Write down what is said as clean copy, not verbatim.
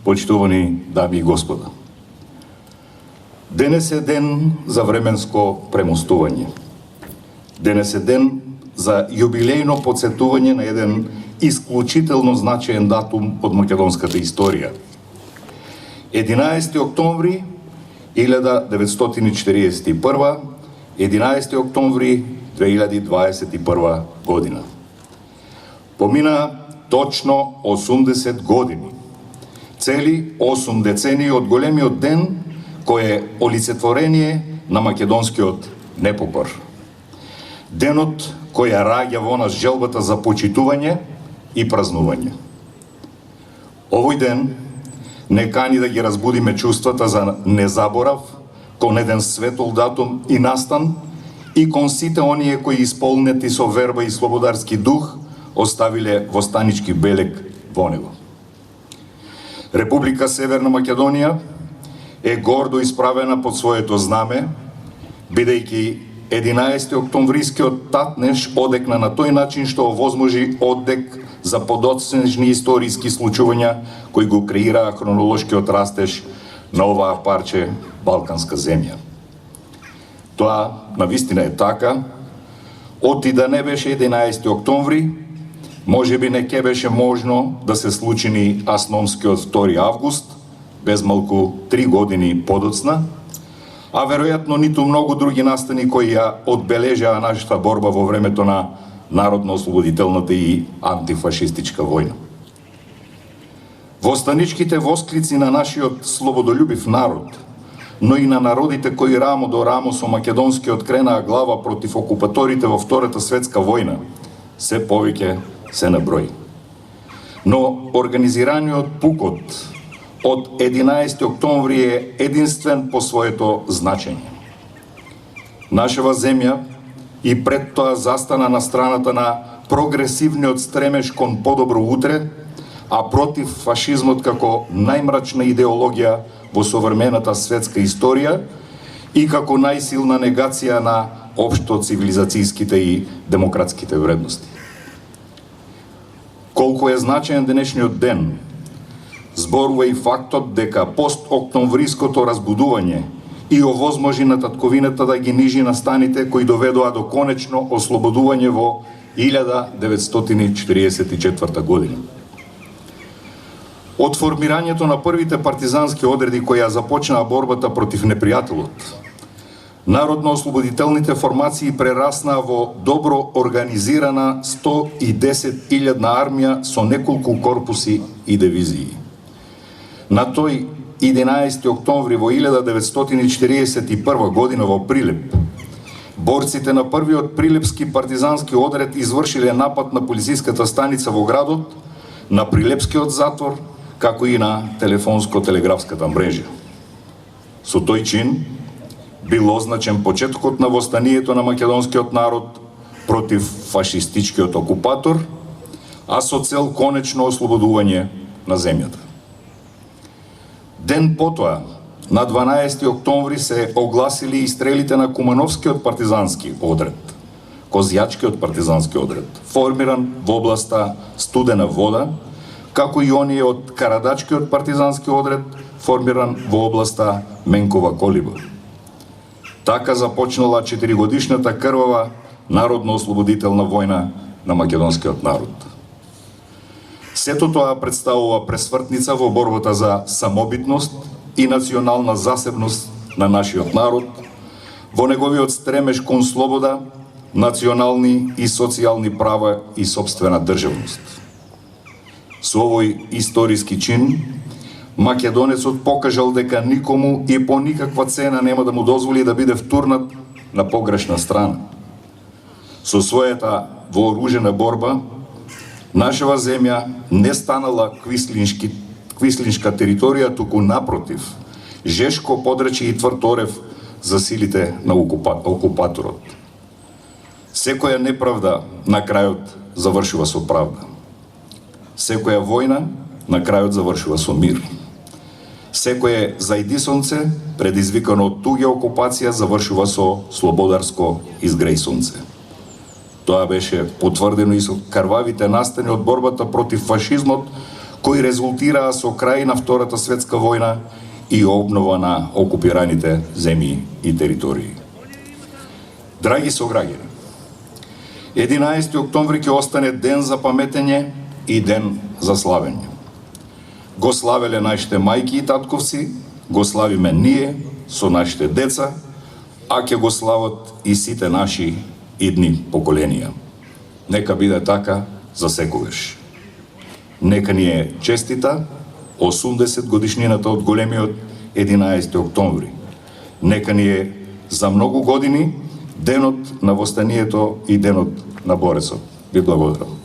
почитувани дами и господа. Денес е ден за временско премостување. Денес е ден за юбилејно подсетување на еден исклучително значаен датум од македонската историја. 11 октомври 1941, 11 октомври 2021 година. Помина точно 80 години. Цели 8 децении од големиот ден кој е олицетворение на македонскиот непокор. Денот кој ја раѓа во нас желбата за почитување и празнување. Овој ден не кани да ги разбудиме чувствата за незаборав кон еден светол датум и настан и кон сите оние кои исполнети со верба и слободарски дух оставиле востанички белег во него. Република Северна Македонија е гордо исправена под своето знаме, бидејќи 11 октомврискиот татнеш одекна на тој начин што овозможи одек за подоцнежни историски случувања кои го креираа хронолошкиот растеж на оваа парче балканска земја. Тоа навистина е така, оти да не беше 11 октомври, можеби не ке беше можно да се случи ни Асномскиот 2 август, без малку 3 години подоцна, а веројатно ниту многу други настани кои ја одбележаа нашата борба во времето на народно-ослободителната и антифашистичка војна. Востаничките восклици на нашиот слободолюбив народ, но и на народите кои рамо до рамо со македонскиот кренаа глава против окупаторите во Втората светска војна, се повеќе се на број. Но организираниот пукот од 11 октомври е единствен по своето значење. Нашава земја и пред тоа застана на страната на прогресивниот стремеж кон подобро утре, а против фашизмот како најмрачна идеологија во современата светска историја и како најсилна негација на општо цивилизацијските и демократските вредности. Колку е значаен денешниот ден, зборува и фактот дека пост-октомвриското разбудување и овозможи на татковината да ги нижи настаните кои доведоа до конечно ослободување во 1944 година. Од формирањето на првите партизански одреди кои ја започнаа борбата против непријателот, народно-ослободителните формации прераснаа во добро организирана 110.000 армија со неколку корпуси и дивизии. На тој 11 октомври во 1941 година во Прилеп, борците на првиот прилепски партизански одред извршиле напад на полициската станица во градот, на Прилепскиот затвор, како и на телефонско-телеграфската мрежа. Со тој чин бил означен почетокот на востанието на македонскиот народ против фашистичкиот окупатор, а со цел конечно ослободување на земјата. Ден потоа, на 12 октомври се огласили и стрелите на Кумановскиот партизански одред, Козјачкиот партизански одред, формиран во областа Студена Вода, како и оние од Карадачкиот партизански одред, формиран во областа Менкова Колиба. Така започнала 4-годишната крвава народно-ослободителна војна на македонскиот народ. Сето тоа представува пресвртница во борбата за самобитност и национална засебност на нашиот народ, во неговиот стремеж кон слобода, национални и социјални права и сопствена државност. Со овој историски чин, македонецот покажал дека никому и по никаква цена нема да му дозволи да биде втурнат на погрешна страна. Со својата вооружена борба, нашава земја не станала квислиншка територија, туку напротив, жешко подрече и тврд орев за силите на окупаторот. Секоја неправда на крајот завршува со правда. Секоја војна на крајот завршува со мир. Секое зајдисонце, предизвикано од туѓа окупација, завршува со слободарско изгрејсонце. Тоа беше потврдено и со карвавите настани од борбата против фашизмот, кои резултираа со крај на Втората светска војна и обнова на окупираните земји и територии. Драги сограѓани, 11 октомври ќе остане ден за паметење и ден за славење. Го славеле нашите мајки и татковци, го славиме ние со нашите деца, а ќе го слават и сите наши идни поколенија. Нека биде така за секогаш. Нека ни е честита 80 годишнината од големиот 11 октомври. Нека ни е за многу години денот на востанието и денот на борецот. Ви благодарам.